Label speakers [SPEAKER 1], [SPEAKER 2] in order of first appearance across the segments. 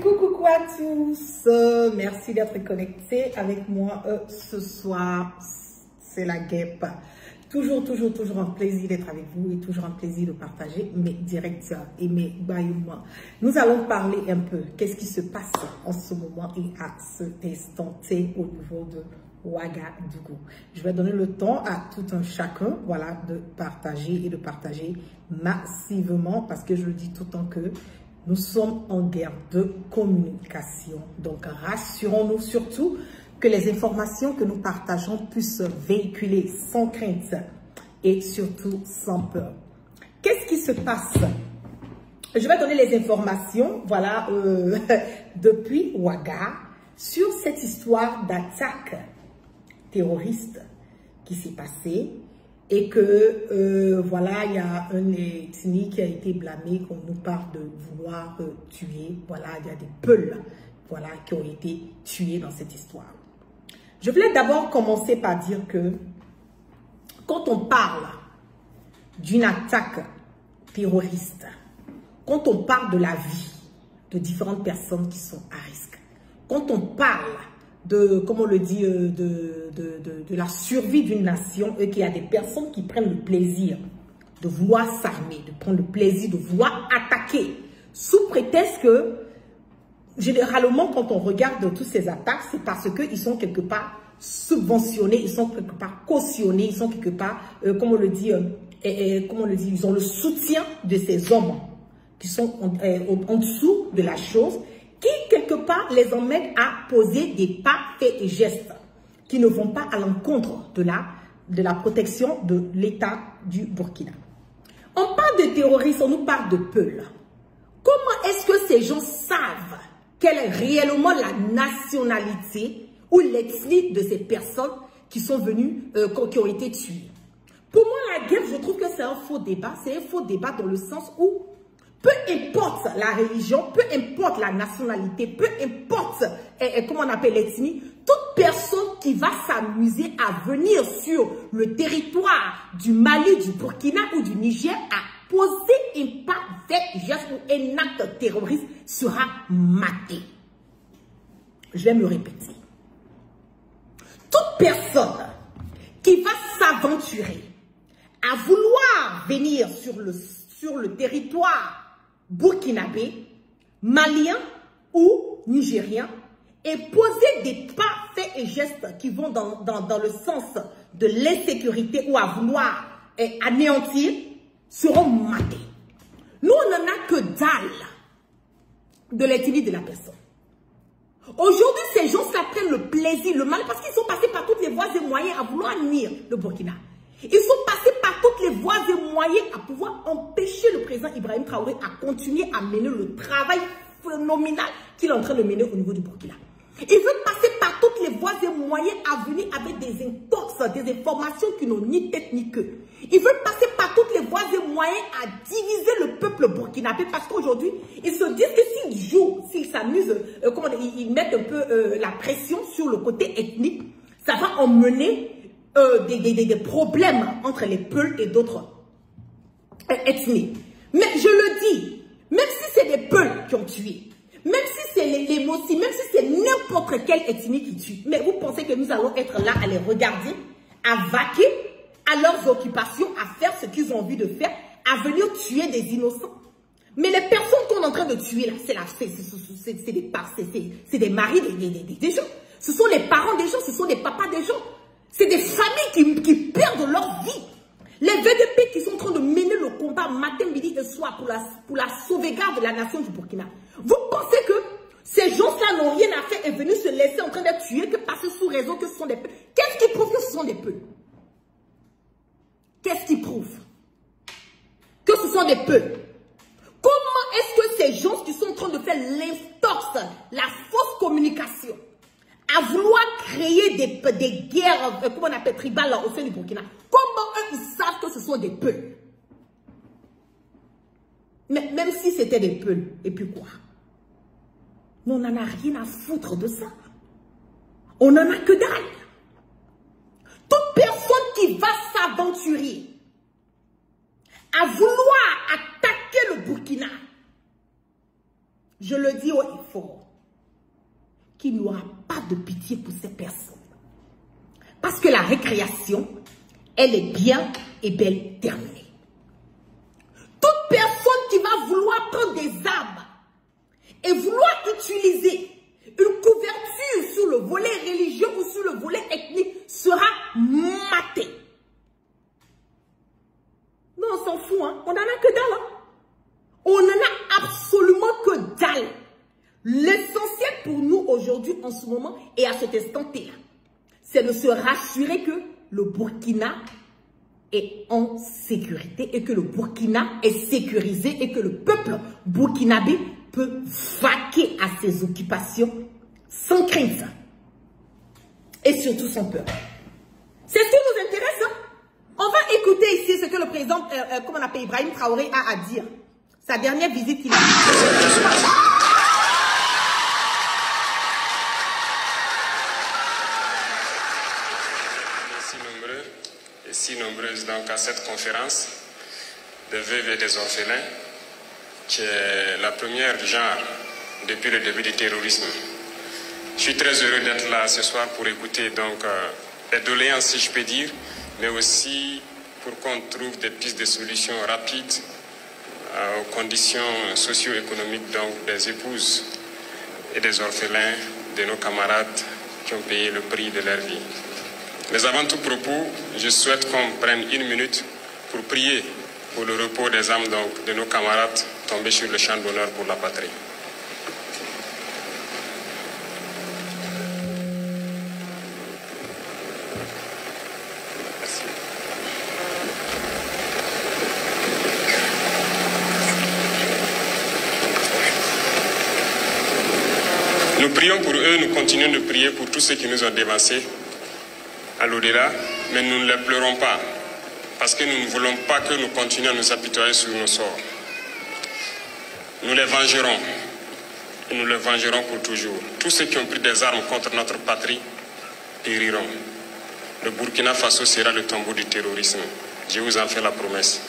[SPEAKER 1] Coucou à tous. Merci d'être connectés avec moi ce soir. C'est la guêpe. Toujours un plaisir d'être avec vous et toujours un plaisir de partager mes directs et mes baillements. Nous allons parler un peu qu'est-ce qui se passe en ce moment et à cet instant T au niveau de Ouagadougou. Je vais donner le temps à tout un chacun, voilà, de partager et de partager massivement parce que je le dis tout le temps que nous sommes en guerre de communication. Donc, rassurons-nous surtout que les informations que nous partageons puissent véhiculer sans crainte et surtout sans peur. Qu'est-ce qui se passe? Je vais donner les informations, voilà, depuis Ouaga sur cette histoire d'attaque terroriste qui s'est passée. Et que, voilà, il y a un ethnie qui a été blâmé, qu'on nous parle de vouloir tuer. Voilà, il y a des Peuls, voilà, qui ont été tués dans cette histoire. Je voulais d'abord commencer par dire que, quand on parle d'une attaque terroriste, quand on parle de la vie de différentes personnes qui sont à risque, quand on parle de, comme on le dit, de la survie d'une nation et qu'il y a des personnes qui prennent le plaisir de vouloir s'armer, de prendre le plaisir de vouloir attaquer, sous prétexte que, généralement, quand on regarde toutes ces attaques, c'est parce qu'ils sont quelque part subventionnés, ils sont quelque part cautionnés, ils sont quelque part, comme on le dit, ils ont le soutien de ces hommes qui sont en dessous de la chose, qui, quelque part, les emmène à poser des pas, faits et gestes qui ne vont pas à l'encontre de la protection de l'État du Burkina. On parle de terroristes, on nous parle de Peuls. Comment est-ce que ces gens savent quelle est réellement la nationalité ou l'ethnie de ces personnes qui sont venues, qui ont été tuées? Pour moi, la guerre, je trouve que c'est un faux débat. C'est un faux débat dans le sens où peu importe la religion, peu importe la nationalité, peu importe comment on appelle l'ethnie, toute personne qui va s'amuser à venir sur le territoire du Mali, du Burkina ou du Niger à poser un pas fait geste ou un acte terroriste sera maté. Je vais me répéter. Toute personne qui va s'aventurer à vouloir venir sur le territoire burkinabé, malien ou nigérien et poser des pas, faits et gestes qui vont dans le sens de l'insécurité ou à vouloir anéantir seront matés. Nous, on n'en a que dalle de l'ethnie de la personne. Aujourd'hui, ces gens-là prennent le plaisir, le mal, parce qu'ils sont passés par toutes les voies et moyens à vouloir nuire le Burkina. Ils sont passés par toutes les voies et moyens à pouvoir empêcher le président Ibrahim Traoré à continuer à mener le travail phénoménal qu'il est en train de mener au niveau du Burkina. Ils veulent passer par toutes les voies et moyens à venir avec des intox, des informations qui n'ont ni tête ni queue. Ils veulent passer par toutes les voies et moyens à diviser le peuple burkinabé parce qu'aujourd'hui, ils se disent que s'ils jouent, s'ils s'amusent, ils mettent un peu la pression sur le côté ethnique, ça va emmener des problèmes entre les Peuls et d'autres ethnies. Mais je le dis, même si c'est des Peuls qui ont tué, même si c'est les Mossi, même si c'est n'importe quelle ethnie qui tue, mais vous pensez que nous allons être là à les regarder, à vaquer à leurs occupations, à faire ce qu'ils ont envie de faire, à venir tuer des innocents? Mais les personnes qu'on est en train de tuer là, c'est des maris des gens. Ce sont les parents des gens, ce sont les papas des gens. C'est des familles qui perdent leur vie. Les VDP qui sont en train de mener le combat matin, midi et soir pour la sauvegarde de la nation du Burkina. Vous pensez que ces gens-là n'ont rien à faire et venus se laisser en train d'être tués que parce que sous raison que ce sont des Peuls? Qu'est-ce qui prouve que ce sont des Peuls? Qu'est-ce qui prouve que ce sont des Peuls? Comment est-ce que ces gens qui sont en train de faire l'intox, la fausse communication, à vouloir créer des guerres, comment on appelle, tribales au sein du Burkina, comment eux, ils savent que ce sont des Peuls? Mais même si c'était des Peuls, et puis quoi? Mais on n'en a rien à foutre de ça. On n'en a que dalle. Toute personne qui va s'aventurer à vouloir attaquer le Burkina, je le dis haut et fort, qu'il n'y aura pas de pitié pour ces personnes. Parce que la récréation, elle est bien et belle terminée. Toute personne qui va vouloir prendre des armes et vouloir utiliser une couverture sur le volet religieux ou sur le volet ethnique sera matée. Non, on s'en fout, hein? On n'en a que dalle. Hein? On n'en a absolument que dalle. L'essentiel pour nous aujourd'hui, en ce moment, et à cet instant-là, c'est de se rassurer que le Burkina est en sécurité et que le Burkina est sécurisé et que le peuple burkinabé peut vaquer à ses occupations sans crainte et surtout sans peur. C'est ce qui nous intéresse. Hein? On va écouter ici ce que le président, comment on appelle, Ibrahim Traoré a à dire. Sa dernière visite qu'il a eue.
[SPEAKER 2] Si nombreuses donc à cette conférence des veuves et des orphelins, qui est la première du genre depuis le début du terrorisme. Je suis très heureux d'être là ce soir pour écouter donc les doléances, si je peux dire, mais aussi pour qu'on trouve des pistes de solutions rapides aux conditions socio-économiques donc des épouses et des orphelins de nos camarades qui ont payé le prix de leur vie. Mais avant tout propos, je souhaite qu'on prenne une minute pour prier pour le repos des âmes donc, de nos camarades tombés sur le champ d'honneur pour la patrie. Merci. Nous prions pour eux, nous continuons de prier pour tous ceux qui nous ont dévancés à l'au-delà, mais nous ne les pleurons pas, parce que nous ne voulons pas que nous continuions à nous apitoyer sur nos sorts. Nous les vengerons, et nous les vengerons pour toujours. Tous ceux qui ont pris des armes contre notre patrie périront. Le Burkina Faso sera le tombeau du terrorisme. Je vous en fais la promesse.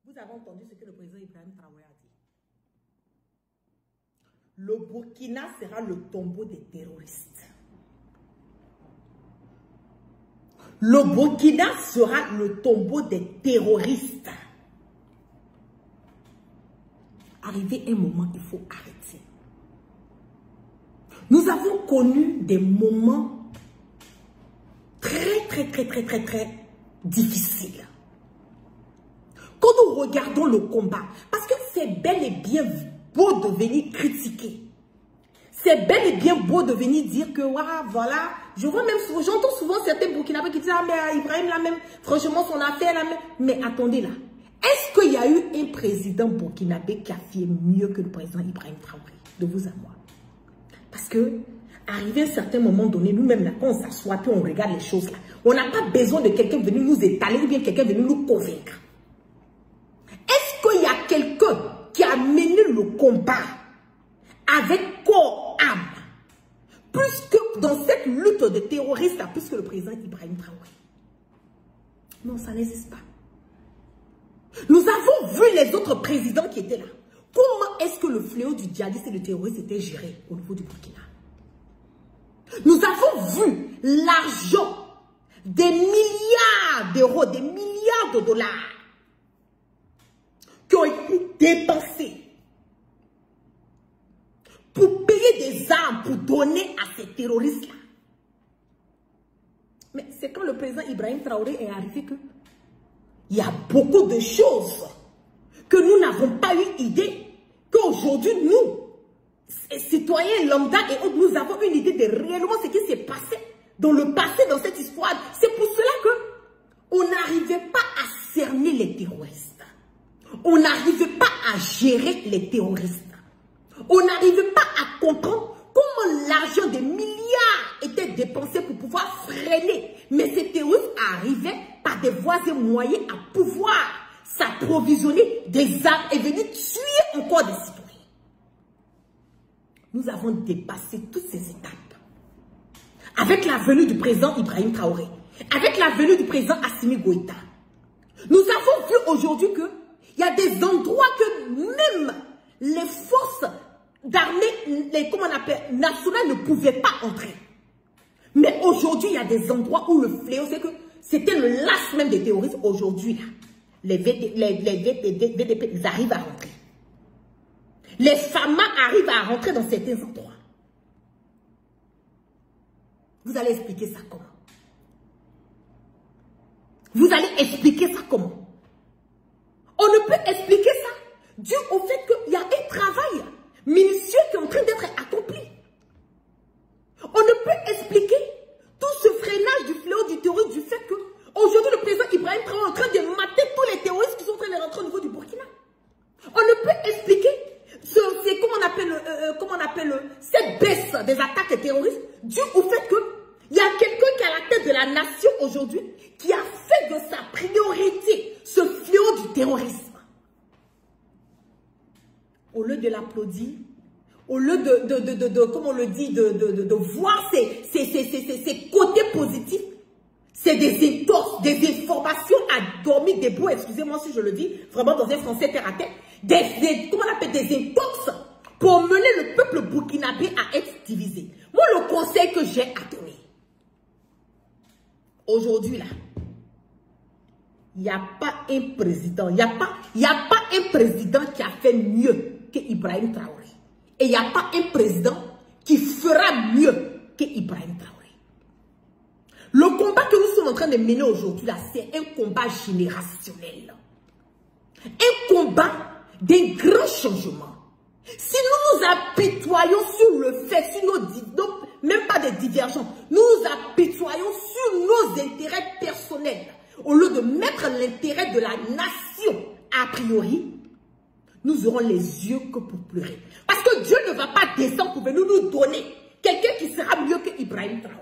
[SPEAKER 1] Vous avez entendu ce que le président Ibrahim Traoré a dit. Le Burkina sera le tombeau des terroristes. Le Burkina sera le tombeau des terroristes. Arrivé un moment, il faut arrêter. Nous avons connu des moments très difficiles. Quand nous regardons le combat, parce que c'est bel et bien beau de venir critiquer. C'est bel et bien beau de venir dire que voilà, je vois même, j'entends souvent certains Burkinabés qui disent ah mais Ibrahim là même, franchement son affaire là même. Mais attendez là, est-ce qu'il y a eu un président burkinabé qui a fait mieux que le président Ibrahim Traoré, de vous à moi? Parce que arrivé à un certain moment donné, nous-mêmes là, quand on s'assoit puis on regarde les choses là, on n'a pas besoin de quelqu'un venir nous étaler ou bien quelqu'un venir nous convaincre. Est-ce qu'il y a quelqu'un qui a mené le combat avec corps, âme, plus que dans cette lutte de terroristes là, plus que le président Ibrahim Traoré? Non, ça n'existe pas. Nous avons vu les autres présidents qui étaient là. Comment est-ce que le fléau du djihadisme et du terrorisme était géré au niveau du Burkina? Nous avons vu l'argent, des milliards d'euros, des milliards de dollars qui ont été dépensés pour payer des armes, pour donner à ces terroristes-là. Mais c'est quand le président Ibrahim Traoré est arrivé que il y a beaucoup de choses que nous n'avons pas eu idée, qu'aujourd'hui, nous, citoyens lambda et autres, nous avons une idée de réellement ce qui s'est passé dans le passé, dans cette histoire. C'est pour cela que on n'arrivait pas à cerner les terroristes. On n'arrivait pas à gérer les terroristes. On n'arrivait pas à comprendre comment l'argent des milliards était dépensé pour pouvoir freiner. Mais ces terroristes arrivaient par des voies et moyens à pouvoir s'approvisionner des armes et venir tuer encore des citoyens. Nous avons dépassé toutes ces étapes. Avec la venue du président Ibrahim Traoré, avec la venue du président Assimi Goïta, Nous avons vu aujourd'hui qu'il y a des endroits que même les forces d'armée, comment on appelle, nationales ne pouvaient pas entrer. Mais aujourd'hui, il y a des endroits où le fléau, c'est que c'était le las même des terroristes. Aujourd'hui, les VDP, ils arrivent à rentrer. Les FAMA arrivent à rentrer dans certains endroits. Vous allez expliquer ça comment? Vous allez expliquer ça comment? On ne peut expliquer ça dû au fait qu'il y a un travail minutieux qui est en train d'être accompli. On ne peut expliquer tout ce freinage du fléau du terrorisme du fait que aujourd'hui le président Ibrahim Traoré est en train de mater tous les terroristes qui sont en train de rentrer au niveau du Burkina. On ne peut expliquer comment on appelle cette baisse des attaques terroristes dû au fait que il y a quelqu'un qui est à la tête de la nation aujourd'hui qui a fait de sa priorité ce fléau du terrorisme. Au lieu de l'applaudir, au lieu comme on le dit, de voir ses côtés positifs, c'est des entorses, des informations à dormir debout, excusez-moi si je le dis, vraiment dans un français terre à terre, comment on appelle, des entorses pour mener le peuple burkinabé à être divisé. Moi, le conseil que j'ai à donner, aujourd'hui là, il n'y a pas un président, il n'y a pas un président qui a fait mieux que Ibrahim Traoré. Et il n'y a pas un président qui fera mieux que Ibrahim Traoré. Le combat que nous sommes en train de mener aujourd'hui là, c'est un combat générationnel. Un combat d'un grand changement. Si nous nous apitoyons sur le fait, sur même pas des divergences, nous nous apitoyons sur nos intérêts personnels, au lieu de mettre l'intérêt de la nation a priori, nous aurons les yeux que pour pleurer. Parce que Dieu ne va pas descendre pour venir nous donner quelqu'un qui sera mieux que Ibrahim Traoré.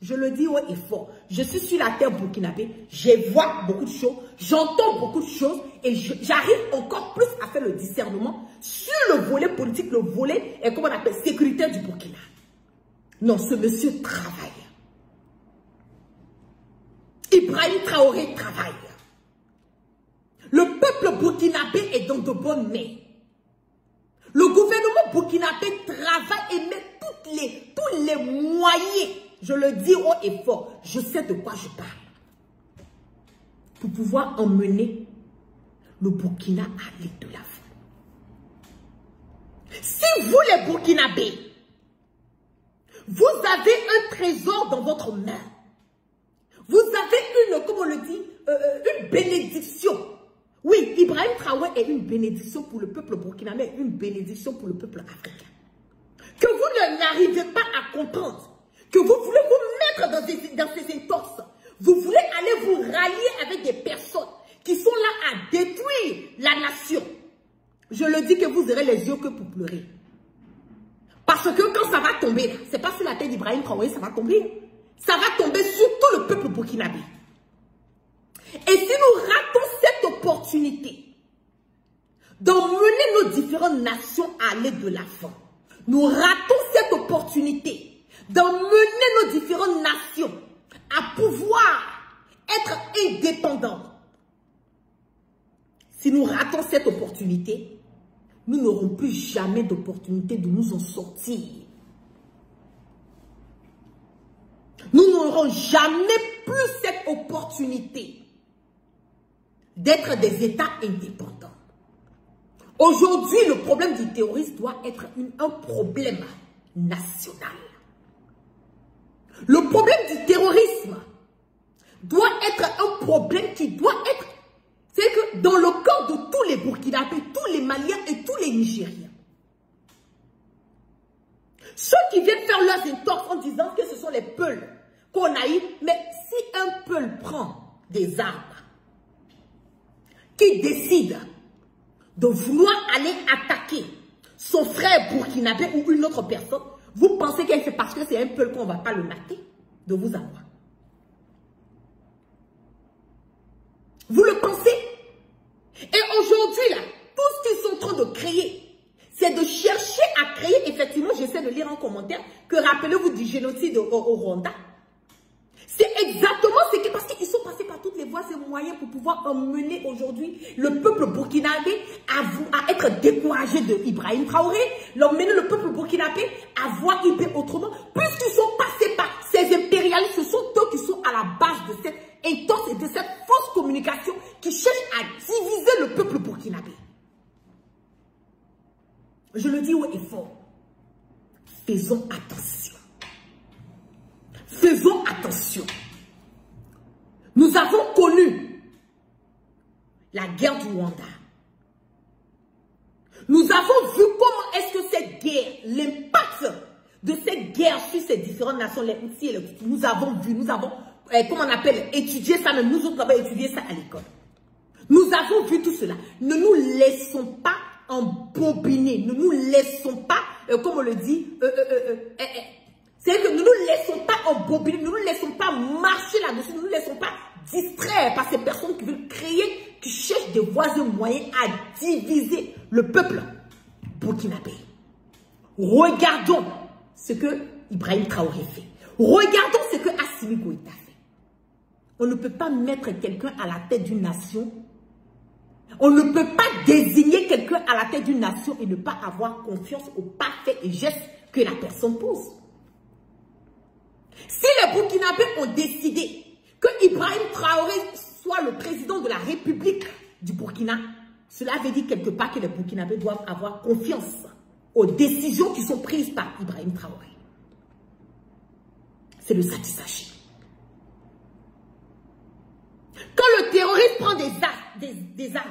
[SPEAKER 1] Je le dis haut et fort. Je suis sur la terre burkinabé. Je vois beaucoup de choses. J'entends beaucoup de choses. Et j'arrive encore plus à faire le discernement sur le volet politique, le volet, comment on appelle, sécuritaire du Burkina. Non, ce monsieur travaille. Ibrahim Traoré travaille. Le peuple burkinabé est dans de bonnes mains. Le gouvernement burkinabé travaille et met tous les moyens, je le dis haut et fort, je sais de quoi je parle, pour pouvoir emmener le Burkina à l'île de l'Afrique. Si vous les Burkinabés, vous avez un trésor dans votre main, vous avez une, comme on le dit, une bénédiction. Oui, Ibrahim Traoré est une bénédiction pour le peuple burkinabé, une bénédiction pour le peuple africain. Que vous n'arrivez pas à comprendre, que vous voulez vous mettre dans ces entorses, vous voulez aller vous rallier avec des personnes qui sont là à détruire la nation. Je le dis que vous aurez les yeux que pour pleurer. Parce que quand ça va tomber, ce n'est pas sur la tête d'Ibrahim Traoré, ça va tomber. Ça va tomber sur tout le peuple burkinabé. Et si nous ratons cette opportunité d'emmener nos différentes nations à l'aide de l'avant, nous ratons cette opportunité d'emmener nos différentes nations à pouvoir être indépendants. Si nous ratons cette opportunité, nous n'aurons plus jamais d'opportunité de nous en sortir. Nous n'aurons jamais plus cette opportunité d'être des États indépendants. Aujourd'hui, le problème du terrorisme doit être un problème national. Le problème du terrorisme doit être un problème qui doit être, c'est que dans le corps de tous les Burkinabés, tous les Maliens et tous les Nigériens, ceux qui viennent faire leurs entorses en disant que ce sont les Peuls qu'on a eu, mais si un Peul prend des armes, qui décide de vouloir aller attaquer son frère burkinabé ou une autre personne, vous pensez que c'est parce que c'est un Peul qu'on ne va pas le mater de vous avoir? Vous le pensez? Et aujourd'hui, là, tout ce qu'ils sont en train de créer, c'est de chercher à créer, effectivement, j'essaie de lire en commentaire, que rappelez-vous du génocide au Rwanda. C'est exactement ce qui, parce qu'ils sont passés par toutes les voies et moyens pour pouvoir emmener aujourd'hui le peuple burkinabé à être découragé de Ibrahim Traoré, l'emmener le peuple burkinabé à voir IP autrement, puisqu'ils sont passés par ces impérialistes, ce sont eux qui sont à la base de cette intense et de cette fausse communication qui cherche à diviser le peuple burkinabé. Je le dis haut et fort. Faisons attention. Faisons attention. Nous avons connu la guerre du Rwanda. Nous avons vu comment est-ce que cette guerre, l'impact de cette guerre sur ces différentes nations, les Houthis et les Tutsis, nous avons vu, nous avons, comment on appelle, étudié ça, même nous autres avons étudié ça à l'école. Nous avons vu tout cela. Ne nous laissons pas embobiner, ne nous laissons pas, comme on le dit, c'est que nous ne nous laissons pas embobiner, nous ne nous laissons pas marcher là-dessus, nous ne nous laissons pas distraire par ces personnes qui veulent créer, qui cherchent des voies et moyens à diviser le peuple burkinabé. Regardons ce que Ibrahim Traoré fait. Regardons ce que Assimi Goïta fait. On ne peut pas mettre quelqu'un à la tête d'une nation. On ne peut pas désigner quelqu'un à la tête d'une nation et ne pas avoir confiance aux pas faits et gestes que la personne pose. Si les Burkinabés ont décidé que Ibrahim Traoré soit le président de la République du Burkina, cela veut dire quelque part que les Burkinabés doivent avoir confiance aux décisions qui sont prises par Ibrahim Traoré. C'est le ça qui s'agit. Quand le terroriste prend des armes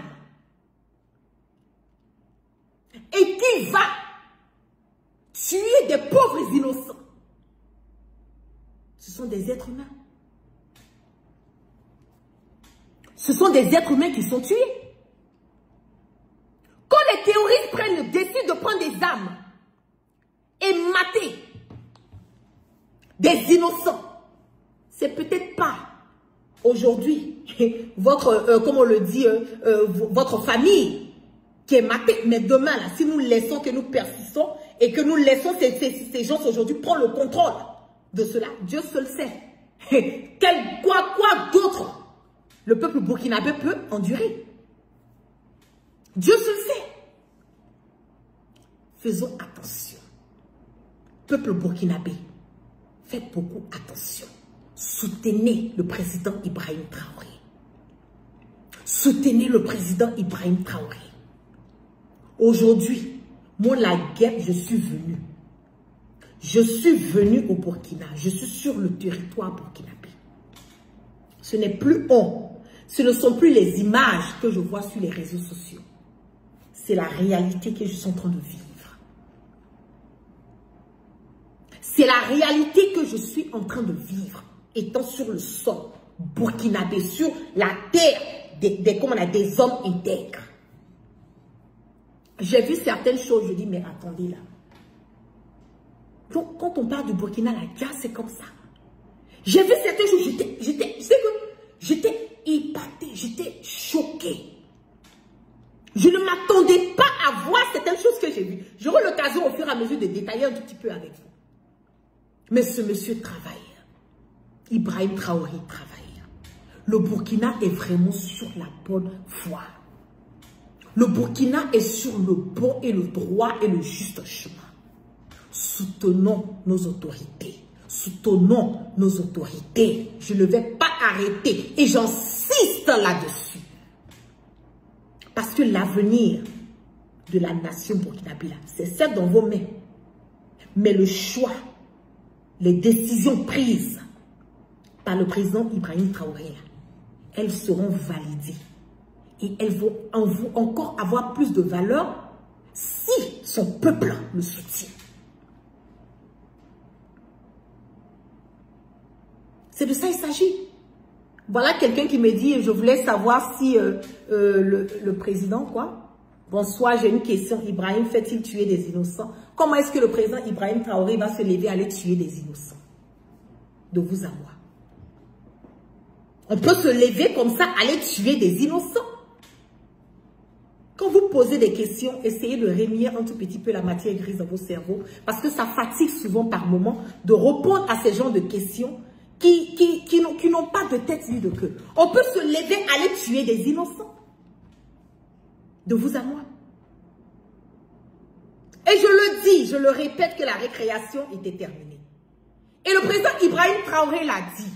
[SPEAKER 1] et qu'il va tuer des pauvres innocents, ce sont des êtres humains. Ce sont des êtres humains qui sont tués. Quand les terroristes décident de prendre des armes et mater des innocents, c'est peut-être pas aujourd'hui votre, comme on le dit, votre famille qui est matée, mais demain, là, si nous laissons que nous persistons et que nous laissons ces gens aujourd'hui prendre le contrôle de cela, Dieu seul sait. Quoi d'autre le peuple burkinabé peut endurer. Dieu seul sait. Faisons attention. Peuple burkinabé, faites beaucoup attention. Soutenez le président Ibrahim Traoré. Soutenez le président Ibrahim Traoré. Aujourd'hui, moi, la guerre, je suis venu. Je suis venu au Burkina. Je suis sur le territoire burkinabé. Ce n'est plus on. Ce ne sont plus les images que je vois sur les réseaux sociaux. C'est la réalité que je suis en train de vivre. C'est la réalité que je suis en train de vivre, étant sur le sol burkinabé, sur la terre des hommes intègres. J'ai vu certaines choses, je dis, mais attendez là. Donc, quand on parle du Burkina, la guerre, c'est comme ça. J'ai vu certaines choses, j'étais épatée, j'étais choquée. Je ne m'attendais pas à voir certaines choses que j'ai vues. J'aurai l'occasion au fur et à mesure de détailler un tout petit peu avec vous. Mais ce monsieur travaille. Ibrahim Traoré travaille. Le Burkina est vraiment sur la bonne voie. Le Burkina est sur le bon et le droit et le juste chemin. Soutenons nos autorités. Soutenons nos autorités. Je ne vais pas arrêter. Et j'insiste là-dessus. Parce que l'avenir de la nation burkinabé, c'est celle dans vos mains. Mais le choix, les décisions prises par le président Ibrahim Traoré, elles seront validées. Et elles vont encore avoir plus de valeur si son peuple le soutient. C'est de ça il s'agit. Voilà quelqu'un qui me dit, je voulais savoir si le président, quoi. Bonsoir, j'ai une question. Ibrahim fait-il tuer des innocents? Comment est-ce que le président Ibrahim Traoré va se lever à aller tuer des innocents? De vous à moi. On peut se lever comme ça, aller tuer des innocents. Quand vous posez des questions, essayez de réunir un tout petit peu la matière grise dans vos cerveaux, parce que ça fatigue souvent par moment de répondre à ces genres de questions qui n'ont pas de tête ni de queue. On peut se lever, aller tuer des innocents. De vous à moi. Et je le dis, je le répète que la récréation était terminée. Et le président Ibrahim Traoré l'a dit.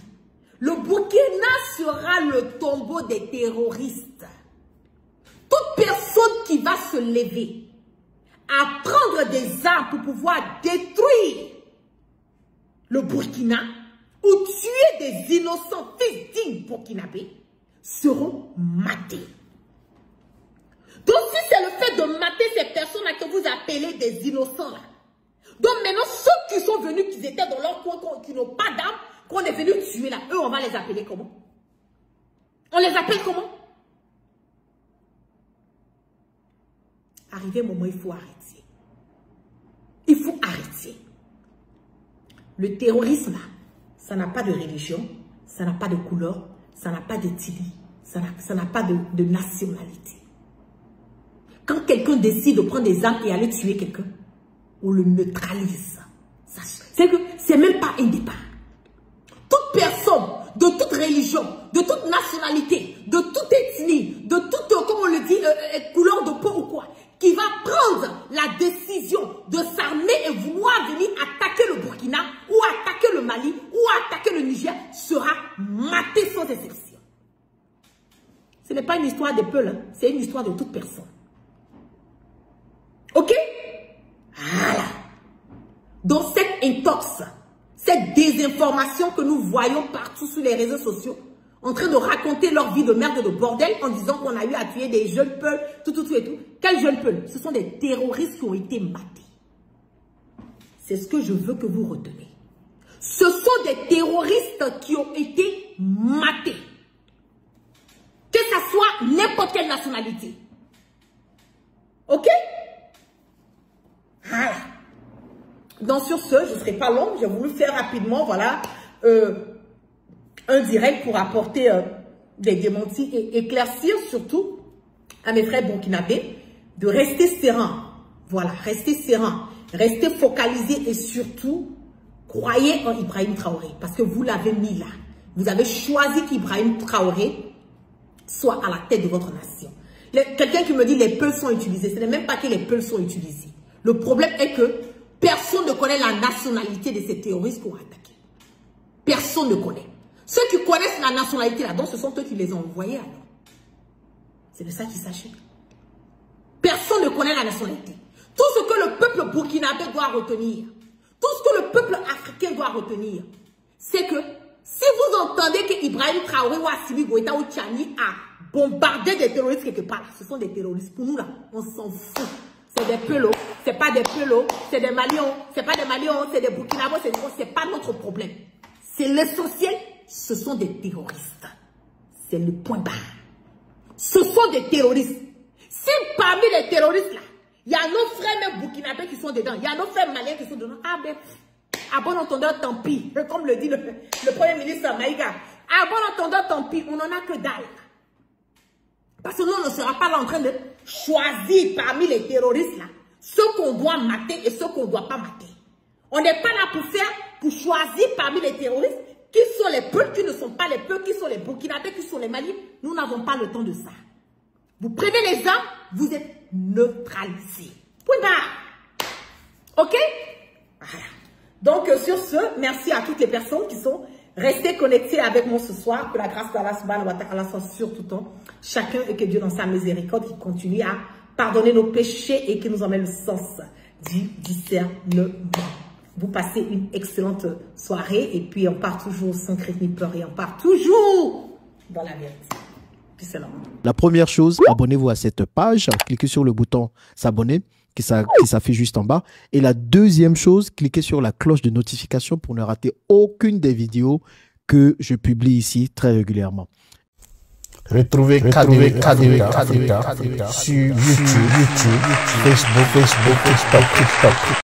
[SPEAKER 1] Le Burkina sera le tombeau des terroristes. Toute personne qui va se lever à prendre des armes pour pouvoir détruire le Burkina ou tuer des innocents fils dignes burkinabés seront matés. Donc si c'est le fait de mater ces personnes-là que vous appelez des innocents là, donc maintenant ceux qui sont venus, qui étaient dans leur coin, qui n'ont pas d'armes, qu'on est venu tuer là, eux on va les appeler comment? On les appelle comment? Arrivé un moment, il faut arrêter. Il faut arrêter. Le terrorisme là, ça n'a pas de religion, ça n'a pas de couleur, ça n'a pas d'ethnie, ça n'a pas de nationalité. Quand quelqu'un décide de prendre des armes et aller tuer quelqu'un, on le neutralise. C'est que c'est même pas un débat. Toute personne, de toute religion, de toute nationalité, de toute ethnie, de toute, comme on le dit, couleur de peau ou quoi, qui va prendre la décision de s'armer et vouloir venir attaquer le Burkina, ou attaquer le Mali, ou attaquer le Niger, sera maté sans exception. Ce n'est pas une histoire de peuple, hein, c'est une histoire de toute personne. Ok? Voilà. Donc cette intox, cette désinformation que nous voyons partout sur les réseaux sociaux, en train de raconter leur vie de merde et de bordel en disant qu'on a eu à tuer des jeunes peuls, tout et tout. Quels jeunes peuls? Ce sont des terroristes qui ont été matés. C'est ce que je veux que vous reteniez. Ce sont des terroristes qui ont été matés. Que ça soit n'importe quelle nationalité. Ok? Voilà. Donc sur ce, je ne serai pas longue, j'ai voulu faire rapidement, voilà, un direct pour apporter des démentis et éclaircir surtout à mes frères burkinabés de rester serein. Voilà, rester serein, rester focalisé et surtout, croyez en Ibrahim Traoré parce que vous l'avez mis là. Vous avez choisi qu'Ibrahim Traoré soit à la tête de votre nation. Quelqu'un qui me dit les Peuls sont utilisés, ce n'est même pas que les Peuls sont utilisés. Le problème est que personne ne connaît la nationalité de ces terroristes qu'on a attaqués. Personne ne connaît. Ceux qui connaissent la nationalité là-dedans, ce sont eux qui les ont envoyés alors. C'est de ça qu'il s'agit. Personne ne connaît la nationalité. Tout ce que le peuple burkinabé doit retenir, tout ce que le peuple africain doit retenir, c'est que si vous entendez que Ibrahim Traoré ou Assimi Goïta ou Tchani a bombardé des terroristes quelque part, ce sont des terroristes. Pour nous là, on s'en fout. C'est des Pelos, c'est pas des Pelos, c'est des Maliens, c'est pas des Maliens, c'est des Burkinabés, c'est pas notre problème. C'est l'essentiel, ce sont des terroristes. C'est le point barre. Ce sont des terroristes. Si parmi les terroristes là, il y a nos frères même burkinabés qui sont dedans, il y a nos frères maliens qui sont dedans, ah ben, à bon entendeur, tant pis. Comme le dit le Premier ministre Maïga, à bon entendeur, tant pis, on n'en a que dalle. Parce que nous, on ne sera pas là en train de choisir parmi les terroristes là, ceux qu'on doit mater et ceux qu'on ne doit pas mater. On n'est pas là pour choisir parmi les terroristes qui sont les peuples, qui ne sont pas les peuples, qui sont les burkinabés, qui sont les maliens. Nous n'avons pas le temps de ça. Vous prenez les armes, vous êtes neutralisés. Point barre. Ok? Voilà. Donc, sur ce, merci à toutes les personnes qui sont restées connectées avec moi ce soir. Que la grâce d'Allah subhanahu wa ta'ala soit sur tout temps. Chacun et que Dieu dans sa miséricorde qui continue à pardonner nos péchés et qui nous emmène le sens du discernement. Vous passez une excellente soirée et puis on part toujours sans crainte ni peur et on part toujours dans la vérité. Puis c'est normal.
[SPEAKER 3] La première chose, abonnez-vous à cette page, cliquez sur le bouton s'abonner qui s'affiche juste en bas. Et la deuxième chose, cliquez sur la cloche de notification pour ne rater aucune des vidéos que je publie ici très régulièrement.
[SPEAKER 4] Retrouvez KDV Africa sur YouTube, Facebook, TikTok.